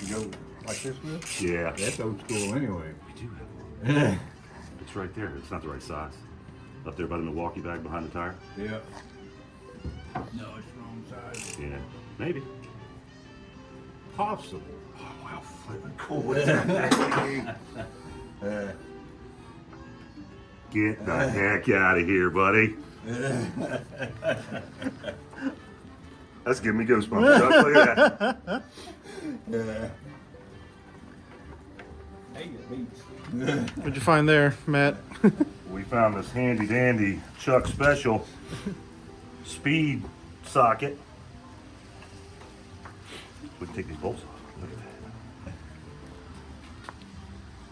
this and go like this with? Yeah. That's old school anyway. We do have one. It's right there. It's not the right size. Up there by the Milwaukee bag behind the tire. Yeah. No, it's wrong size. Yeah. Maybe. Possible. Oh, wow. Flipping cool. What's that? Get the heck out of here, buddy. That's giving me goosebumps. Chuck. Look at that. Hey, it beats. What'd you find there, Matt? We found this handy dandy Chuck Special speed socket. We can take these bolts off. Look at that.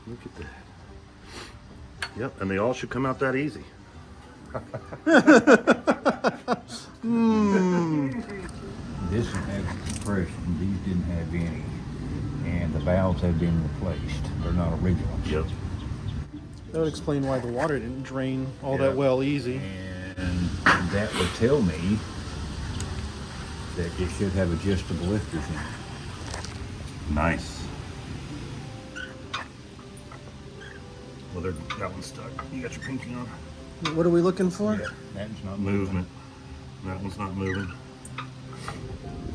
Look at that. Yep, and they all should come out that easy. This one has compression. These didn't have any. And the valves have been replaced. They're not original. Yep. That would explain why the water didn't drain all Yeah. that well easy. And that would tell me that it should have adjustable lifters in it. Nice. Well, that one's stuck. You got your pinky on. What are we looking for? Yeah, that's not Movement. That one's not moving.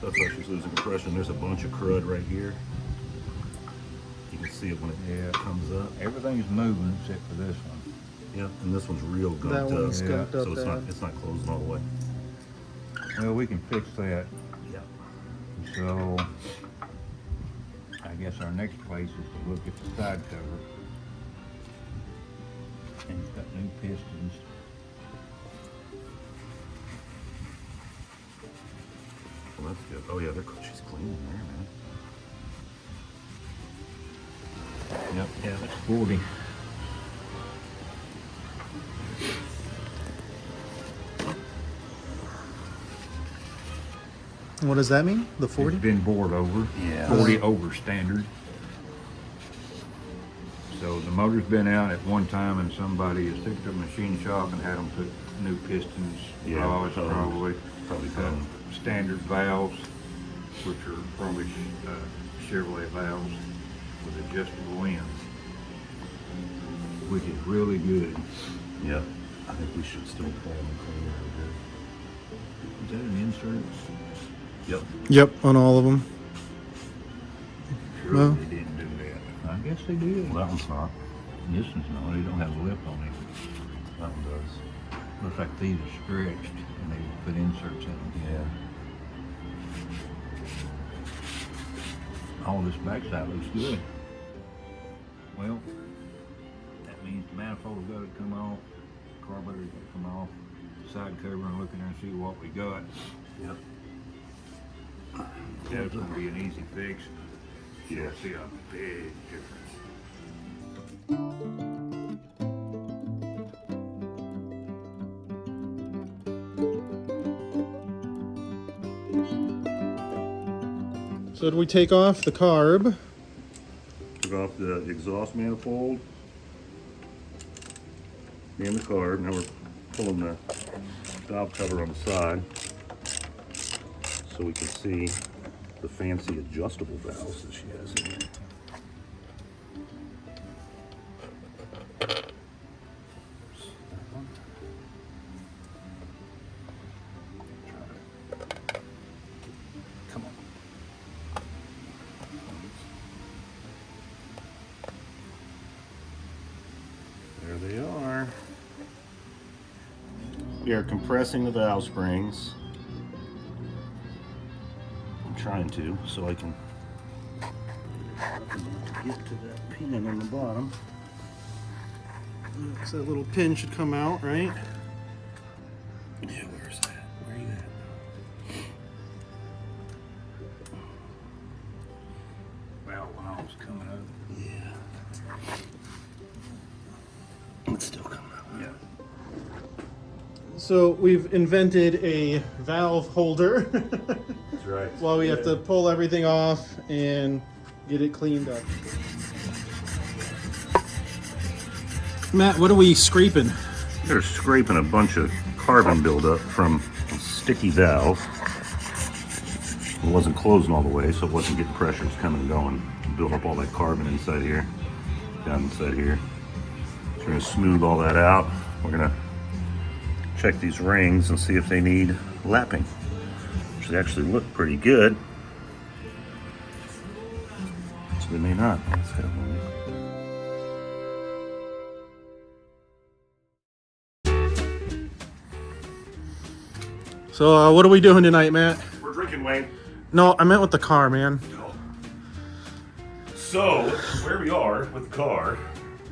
That's why she's losing compression. There's a bunch of crud right here. You can see it when it comes up. Everything's moving except for this one. Yep, and this one's real gunked That up. one's gunked up So bad. it's not closing all the way. Well, we can fix that. Yep. So I guess our next place is to look at the side cover. And it's got new pistons. Well, that's good. Oh yeah, she's clean in there, man. Yep. Yeah, that's 40. What does that mean? The 40? It's been bored over. Yeah. 40 over standard. So the motor's been out at one time and somebody has took it to a machine shop and had them put new pistons, Yeah, rods probably. probably. Probably done. Standard valves, which are probably Chevrolet valves with adjustable ends, which is really good. Yep. I think we should still pull them and clean it Is that an insert? a bit. Yep. Yep, on all of them. Sure No. they didn't do that. I guess they did. Well, that one's not. This one's not. They don't have a lip on it. That one does. Looks like these are stretched and they put inserts in them. Yeah. All this backside looks good. Well, that means the manifold's got to come off, carburetor's got to come off, side cover, and look in there and see what we got. Yep. That's going to be an easy fix. Yeah. You'll see a big difference. So did we take off the carb? Took off the exhaust manifold and the carb. Now we're pulling the valve cover on the side so we can see the fancy adjustable valves that she has in there. Come on. There they are. We are compressing the valve springs. I'm trying to, so I can get to that pin on the bottom. So that little pin should come out, right? Yeah, where's that? Where are you at? Well, when I was coming up. Yeah. It's still coming out. Yeah. So we've invented a valve holder That's right. while we have to pull everything off and get it cleaned up. Matt, what are we scraping? They're scraping a bunch of carbon buildup from a sticky valve. It wasn't closing all the way, so it wasn't getting pressure. It's coming and going, building up all that carbon inside here, down inside here. So we're gonna smooth all that out. We're gonna check these rings and see if they need lapping, which they actually look pretty good. So they may not. Let's get them. So what are we doing tonight, Matt? We're drinking, Wayne. No, I meant with the car, man. So, where we are with the car,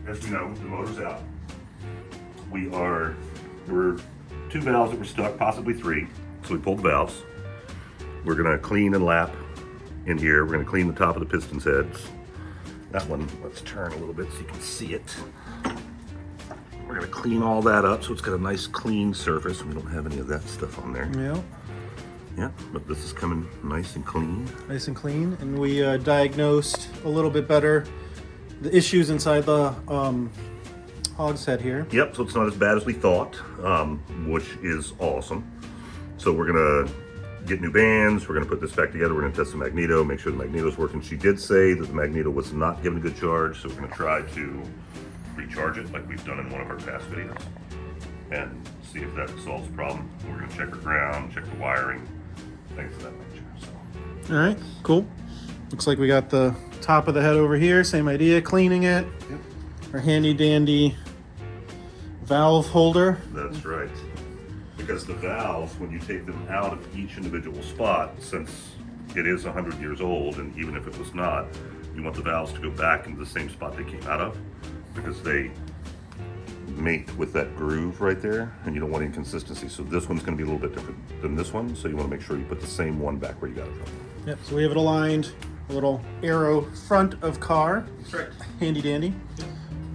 as we know, the motor's out. There were 2 valves that were stuck, possibly 3. So we pulled the valves. We're gonna clean and lap in here. We're gonna clean the top of the piston's heads. That one, let's turn a little bit so you can see it. We're gonna clean all that up so it's got a nice clean surface. We don't have any of that stuff on there. Yeah. Yeah, but this is coming nice and clean. Nice and clean. And we diagnosed a little bit better the issues inside the hogshead here. Yep, so it's not as bad as we thought, which is awesome. So we're gonna get new bands, we're gonna put this back together, we're gonna test the magneto, make sure the magneto's working. She did say that the magneto was not giving a good charge, so we're gonna try to recharge it like we've done in one of our past videos and see if that solves the problem. We're gonna check her ground, check the wiring, things of that nature. So. All right, cool. Looks like we got the top of the head over here. Same idea, cleaning it. Yep. Our handy dandy valve holder. That's right. Because the valves, when you take them out of each individual spot, since it is 100 years old, and even if it was not, you want the valves to go back into the same spot they came out of, because they mate with that groove right there, and you don't want inconsistency. So this one's going to be a little bit different than this one, so you want to make sure you put the same one back where you got it from. Yep, so we have it aligned. A little arrow front of car. That's right. Handy dandy.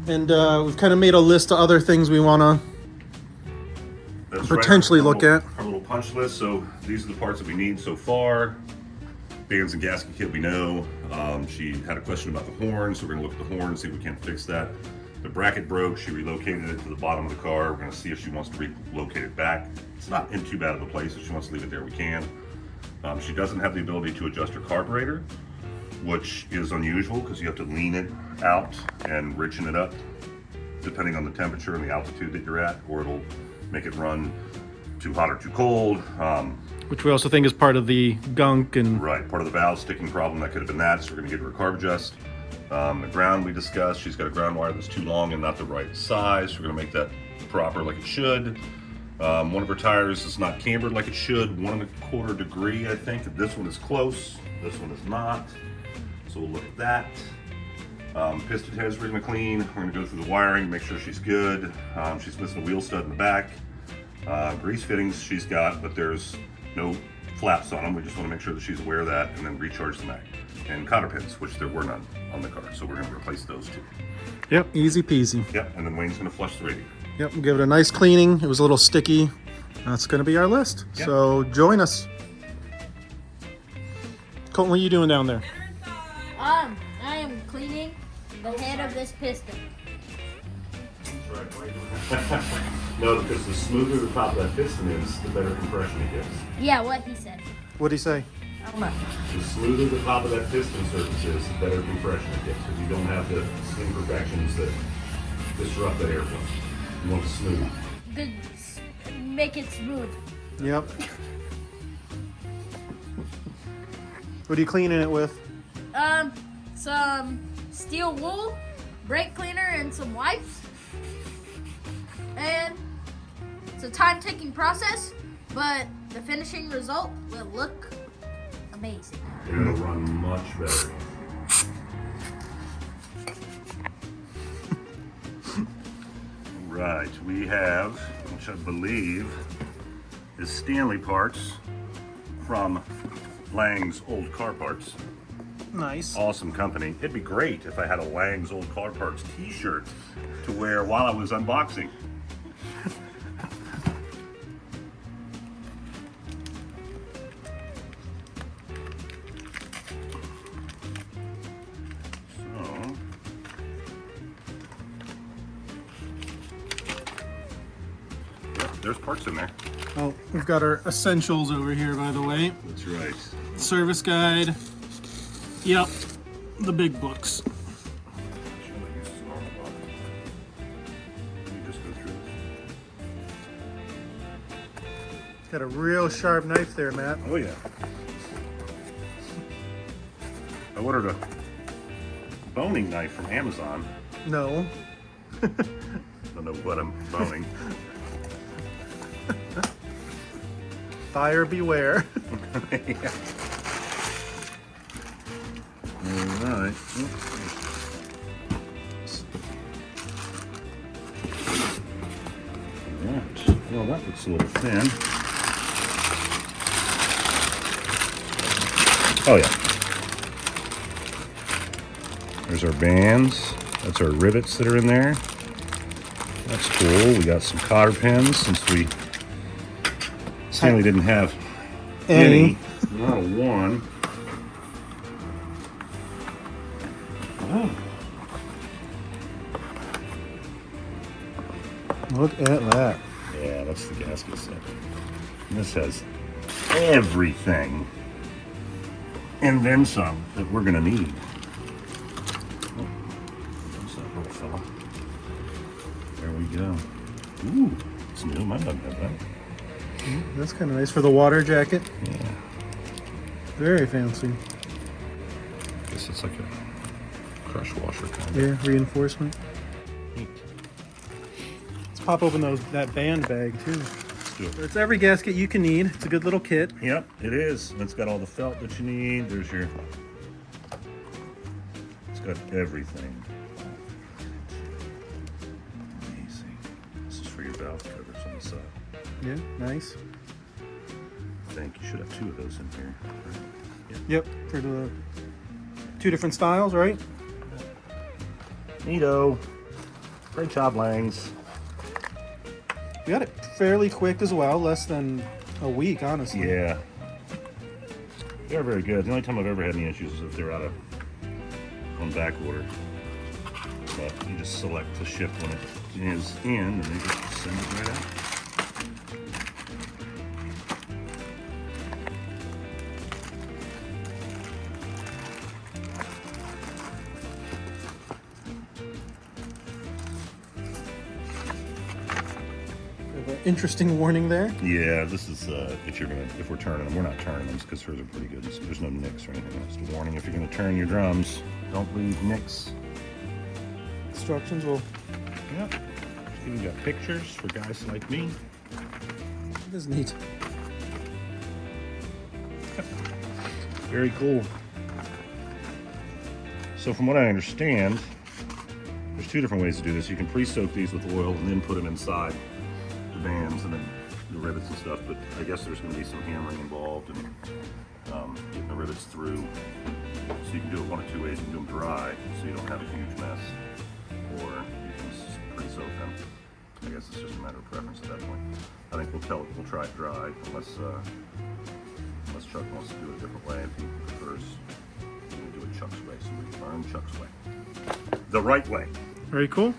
And we've kind of made a list of other things we want to That's potentially right. look at. Our little punch list. So these are the parts that we need so far. Bands and gasket kit we know. She had a question about the horn, so we're gonna look at the horn, see if we can't fix that. The bracket broke, she relocated it to the bottom of the car. We're gonna see if she wants to relocate it back. It's not in too bad of a place. If she wants to leave it there, we can. She doesn't have the ability to adjust her carburetor, which is unusual because you have to lean it out and richen it up depending on the temperature and the altitude that you're at, or it'll make it run too hot or too cold. Which we also think is part of the gunk and Right, part of the valve sticking problem, that could have been that, so we're gonna get her a carb adjust. The ground we discussed, she's got a ground wire that's too long and not the right size, so we're gonna make that proper like it should. One of her tires is not cambered like it should, 1 1/4 degree, I think. This one is close, this one is not. So we'll look at that. Piston heads we're gonna clean. We're gonna go through the wiring, make sure she's good. She's missing a wheel stud in the back. Grease fittings she's got, but there's no flaps on them. We just wanna make sure that she's aware of that, and then recharge the mag. And cotter pins, which there were none on the car, so we're gonna replace those too. Yep, easy peasy. Yep, and then Wayne's gonna flush the radiator. Yep, we'll give it a nice cleaning. It was a little sticky. That's going to be our list. Yep. So join us. Colton, what are you doing down there? I am cleaning the head of this piston. No, because the smoother the top of that piston is, the better compression it gets. Yeah, what he said. What'd he say? I don't know. The smoother the top of that piston surface is, the better compression it gets, because you don't have the imperfections that disrupt that airflow. You want it smooth. Good. Make it smooth. Yep. What are you cleaning it with? Some steel wool, brake cleaner, and some wipes. And it's a time-taking process, but the finishing result will look amazing. It'll run much better. Right, we have, which I believe is Stanley parts from Lang's Old Car Parts. Nice. Awesome company. It'd be great if I had a Lang's Old Car Parts t-shirt to wear while I was unboxing. there's parts in there. Oh, we've got our essentials over here, by the way. That's right. Service guide. Yep, the big books. Got a real sharp knife there, Matt. Oh yeah. I ordered a boning knife from Amazon. No. Don't know what I'm boning. Buyer beware. Yeah. All right. Right. Well, that looks a little thin. Oh yeah. There's our bands. That's our rivets that are in there. That's cool. We got some cotter pins since Stanley didn't have any. Not a one. Oh. Look at that. Yeah, that's the gasket set. And this has everything and then some that we're gonna need. Oh, there's that little fella. There we go. Ooh, it's new. Mine doesn't have that. That's kind of nice for the water jacket. Yeah. Very fancy. Guess it's like a crush washer kind of. Yeah, reinforcement. Neat. Let's pop open that band bag too. Let's do it. It's every gasket you can need. It's a good little kit. Yep, it is. And it's got all the felt that you need. There's your. It's got everything. Amazing. This is for your valve covers on the side. Yeah, nice. I think you should have two of those in here. Yep, for the two different styles, right? Neato. Great job, Langs. We got it fairly quick as well, less than a week, honestly. Yeah. They're very good. The only time I've ever had any issues is if they're on back order. But you just select to ship when it is in and they just send it right out. Interesting warning there. Yeah, this is if we're turning them. We're not turning them because hers are pretty good. There's no nicks or anything. It's a warning if you're going to turn your drums, don't leave nicks. Instructions will. Yep. We got pictures for guys like me. It is neat. Very cool. So from what I understand, there's two different ways to do this. You can pre-soak these with oil and then put them inside the bands and then the rivets and stuff, but I guess there's going to be some hammering involved and getting the rivets through. So you can do it one of two ways. You can do them dry, so you don't have a huge mess, or you can pre-soak them. I guess it's just a matter of preference at that point. I think we'll try it dry, unless Chuck wants to do it a different way. If he prefers to do it Chuck's way, so we learn Chuck's way. The right way. Very cool.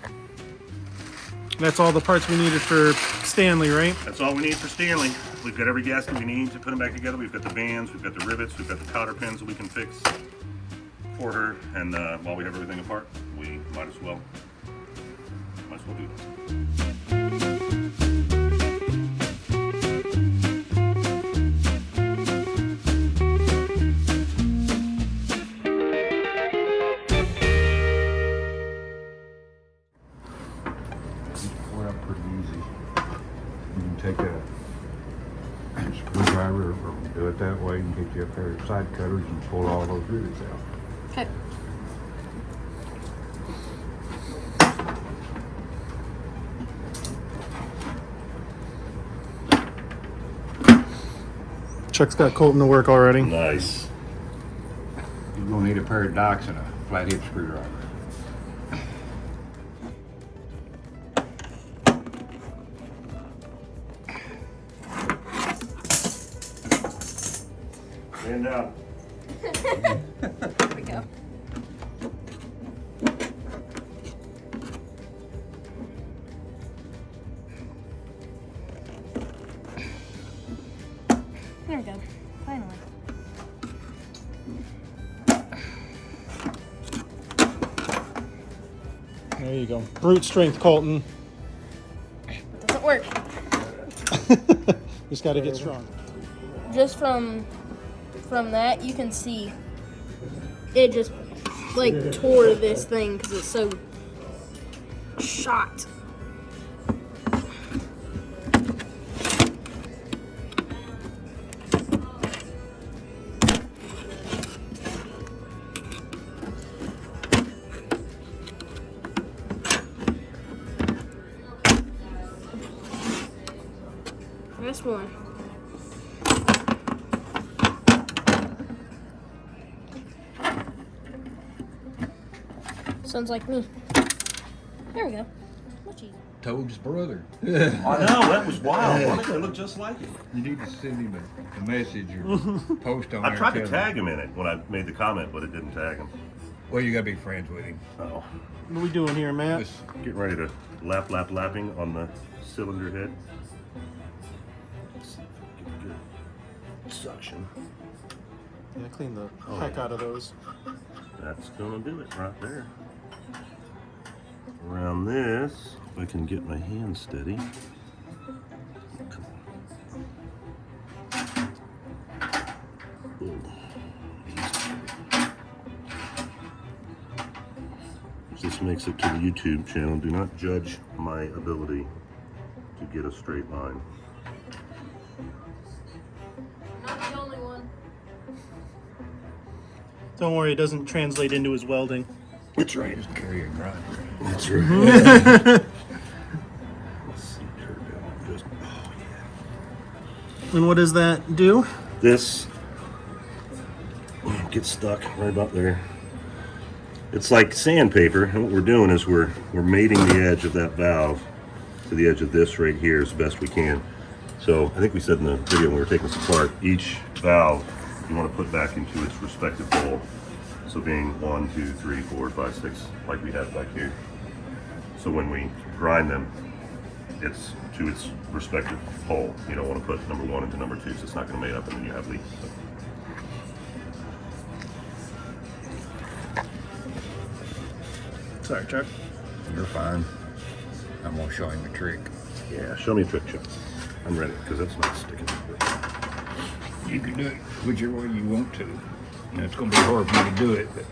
That's all the parts we needed for Stanley, right? That's all we need for Stanley. We've got every gasket we need to put them back together. We've got the bands, we've got the rivets, we've got the cotter pins that we can fix for her. And while we have everything apart, we might as well do this. We're up pretty easy. You can take a screwdriver or do it that way and get you a pair of side cutters and pull all those rivets out. Okay. Chuck's got Colton to work already. Nice. You're gonna need a pair of docks and a flathead screwdriver. Stand down. There we go. you go. Brute strength, Colton. It doesn't work. Just got to get strong. Just from that, you can see it just like tore this thing because it's so shot. This one. Sounds like me. There we go. Much easier. Toad's brother. I know, that was wild. Why do they look just like him? You need to send him a message or post on I there. tried to and tell tag him in it when I made the comment, but it didn't tag him. Well, you gotta be friends with him. Oh, What are we doing here, Matt? Just getting ready to lapping on the cylinder head. Let's see if we can get a good suction. Yeah, clean the heck out of those. That's gonna do it right there. Around this, if I can get my hand steady. Come on. Ooh. If this makes it to the YouTube channel, do not judge my ability to get a straight line. Not the only one. Don't worry, it doesn't translate into his welding. That's right. just carry a grinder. That's right. Let's see here. Just, oh yeah. And what does that do? This gets stuck right about there. It's like sandpaper, and what we're doing is we're mating the edge of that valve to the edge of this right here as best we can. So I think we said in the video when we were taking this apart, each valve you want to put back into its respective hole. So being 1, 2, 3, 4, 5, 6, like we have back here. So when we grind them, it's to its respective hole. You don't want to put number 1 into number 2, so it's not going to mate up and then you have leaks. So. Sorry, Chuck. You're fine. I'm gonna show him a trick. Yeah, show me a trick, Chuck. I'm ready, because that's not sticking. You can do it whichever way you want to. And it's gonna be hard for you to do it, but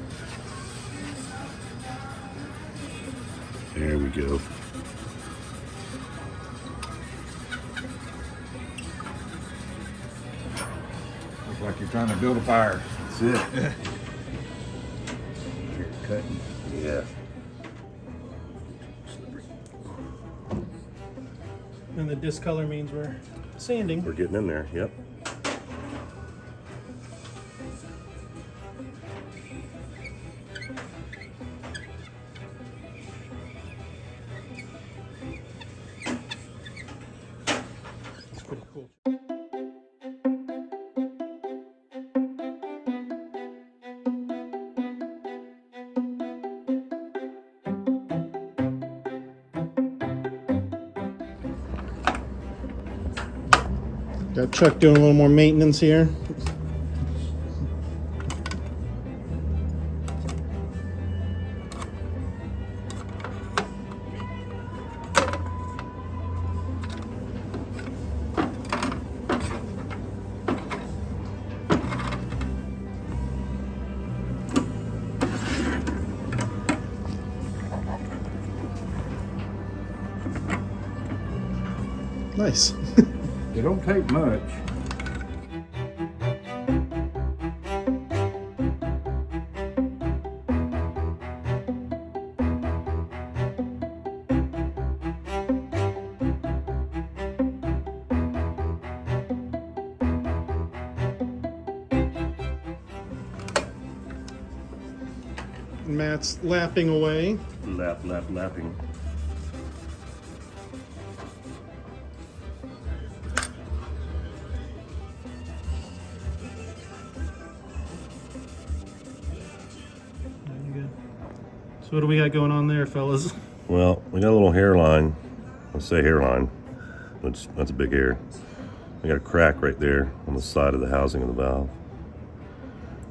There we go. looks like you're trying to build a fire. That's it. You're cutting. Yeah. And the discolor means we're sanding. We're getting in there, yep. It's pretty cool. Got Chuck doing a little more maintenance here. Nice. It don't take much. Matt's lapping away. Lapping. Very good. So what do we got going on there, fellas? Well, we got a little hairline. Let's say hairline. That's a big hair. We got a crack right there on the side of the housing of the valve,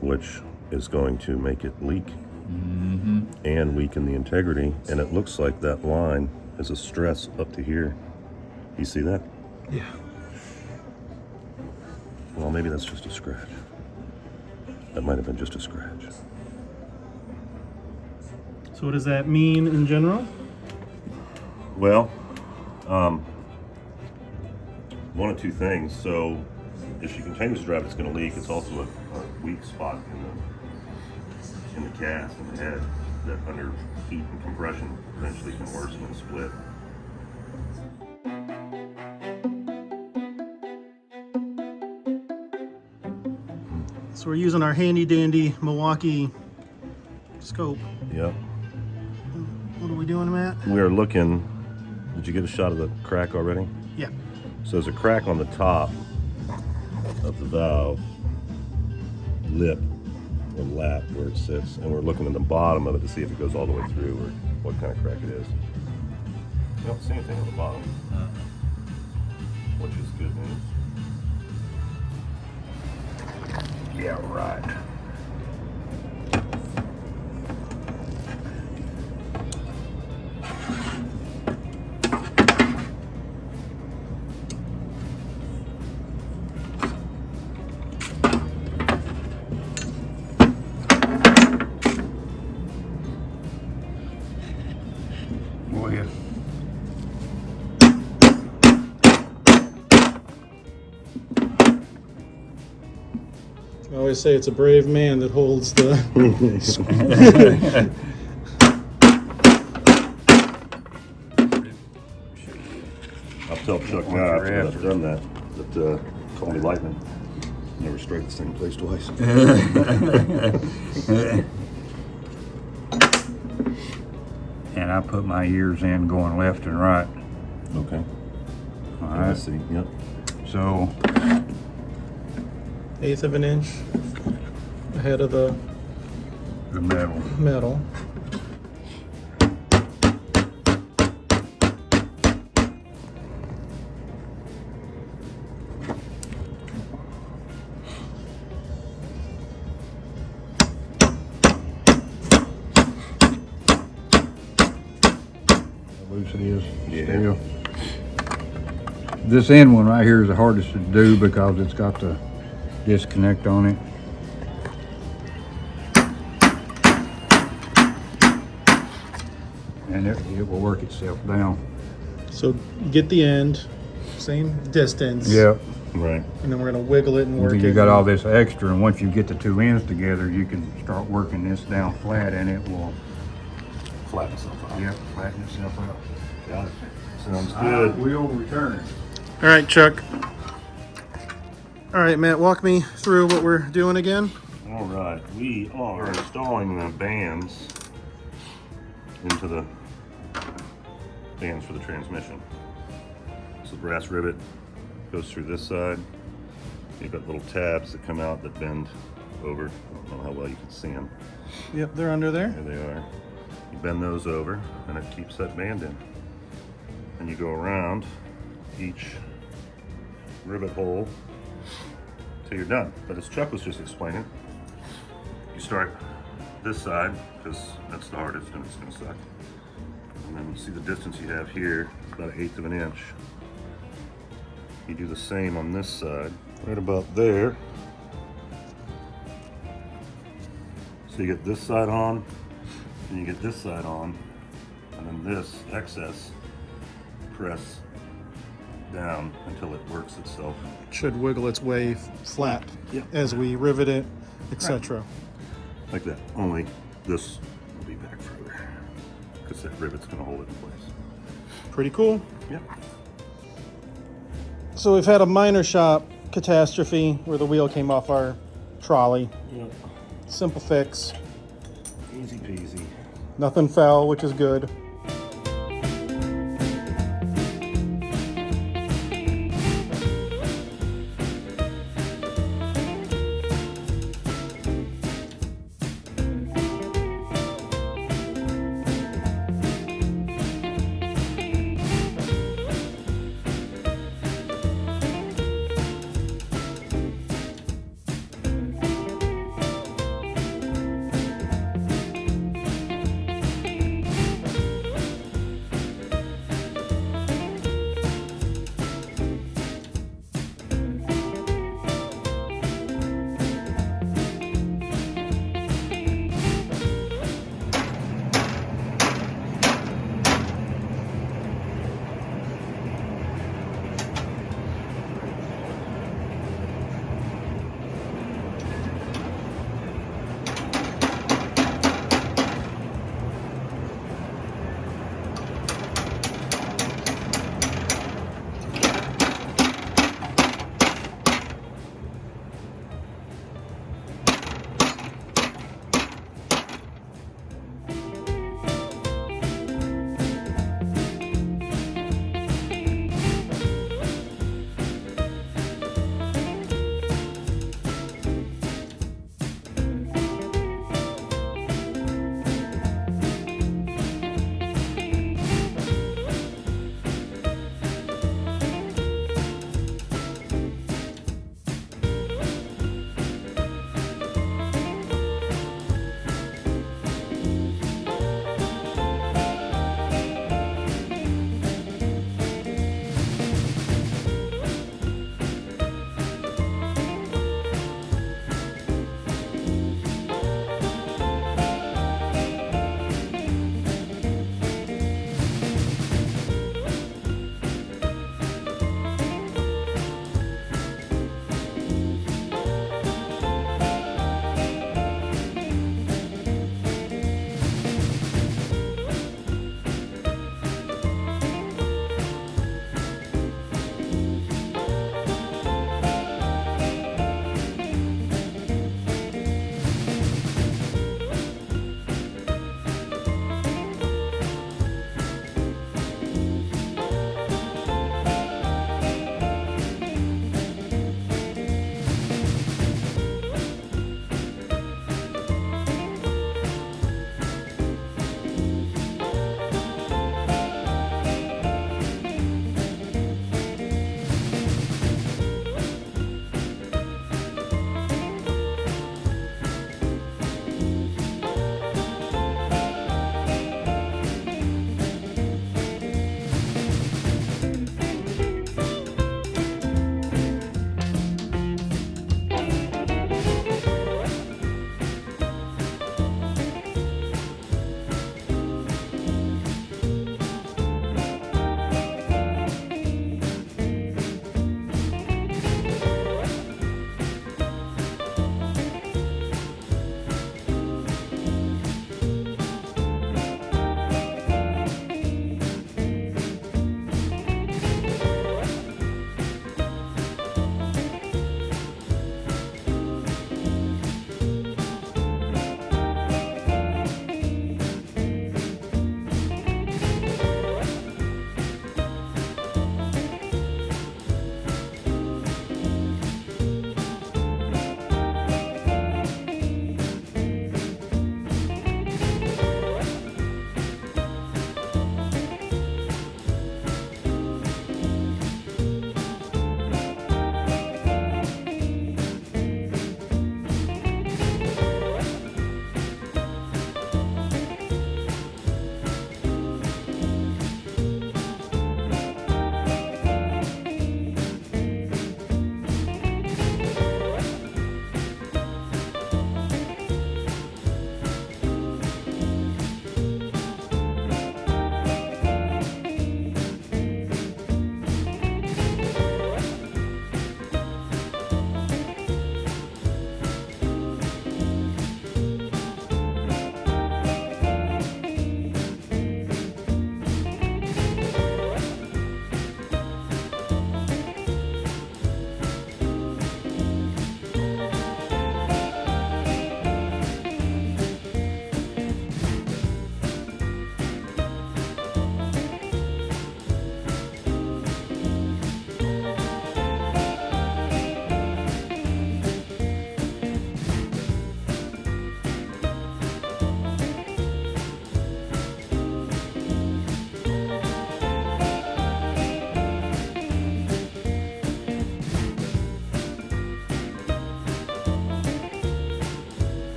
which is going to make it leak and weaken the integrity. And it looks like that line is a stress up to here. You see that? Yeah. Well, maybe that's just a scratch. That might have been just a scratch. So what does that mean in general? Well, one of two things. So if she continues to drive, it's going to leak. It's also a weak spot in the cast, in the head, that under heat and compression eventually can worsen and split. So we're using our handy dandy Milwaukee scope. Yep. What are we doing, Matt? We are looking. Did you get a shot of the crack already? Yeah. So there's a crack on the top of the valve lip or lap where it sits, and we're looking at the bottom of it to see if it goes all the way through or what kind of crack it is. You don't see anything on the bottom, which is good news. Yeah, right. Go ahead. I always say it's a brave man that holds the. I'll tell Chuck now after I've done that, call me lightning. Never strike the same place twice. And I put my ears in going left and right. Okay. All I right. see. Yep. So 1/8 of an inch ahead of the the metal. metal. How loose it is. Yeah. Still. This end one right here is the hardest to do because it's got the disconnect on it. And it will work itself down. So get the end, same distance. Yep. Right. And then we're gonna wiggle it and work You it. got all this extra, and once you get the two ends together, you can start working this down flat, and it will, Flatten itself out. yep, flatten itself out. Got it. Sounds good. We'll return. All right, Chuck. All right, Matt, walk me through what we're doing again. All right. We are installing the bands into the bands for the transmission. So the brass rivet goes through this side. You've got little tabs that come out that bend over. I don't know how well you can see them. Yep, they're under there. There they are. You bend those over and it keeps that band in. And you go around each rivet hole till you're done. But as Chuck was just explaining, you start this side because that's the hardest and it's gonna suck. And then you see the distance you have here, it's about 1/8 of an inch. You do the same on this side, right about there. So you get this side on, and you get this side on, and then this excess, press down until it works itself. It should wiggle its way flat Yep. as we rivet it, etc. Like that, only this will be back further, because that rivet's gonna hold it in place. Pretty cool. Yep. So we've had a minor shop catastrophe where the wheel came off our trolley. Yep. Simple fix. Easy peasy. Nothing fell, which is good.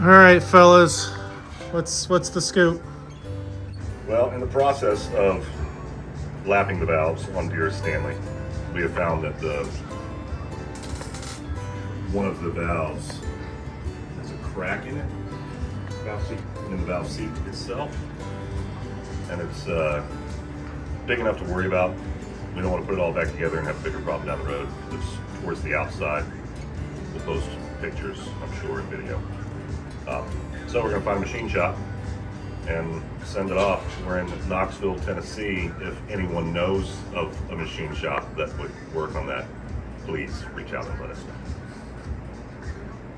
All right, fellas, what's the scoop? Well, in the process of lapping the valves on dear Stanley, we have found that one of the valves has a crack in it, in the valve seat itself, and it's big enough to worry about. We don't want to put it all back together and have a bigger problem down the road. It's towards the outside. We'll post pictures, I'm sure, and video. So we're going to find a machine shop and send it off. We're in Knoxville, Tennessee. If anyone knows of a machine shop that would work on that, please reach out and let us know.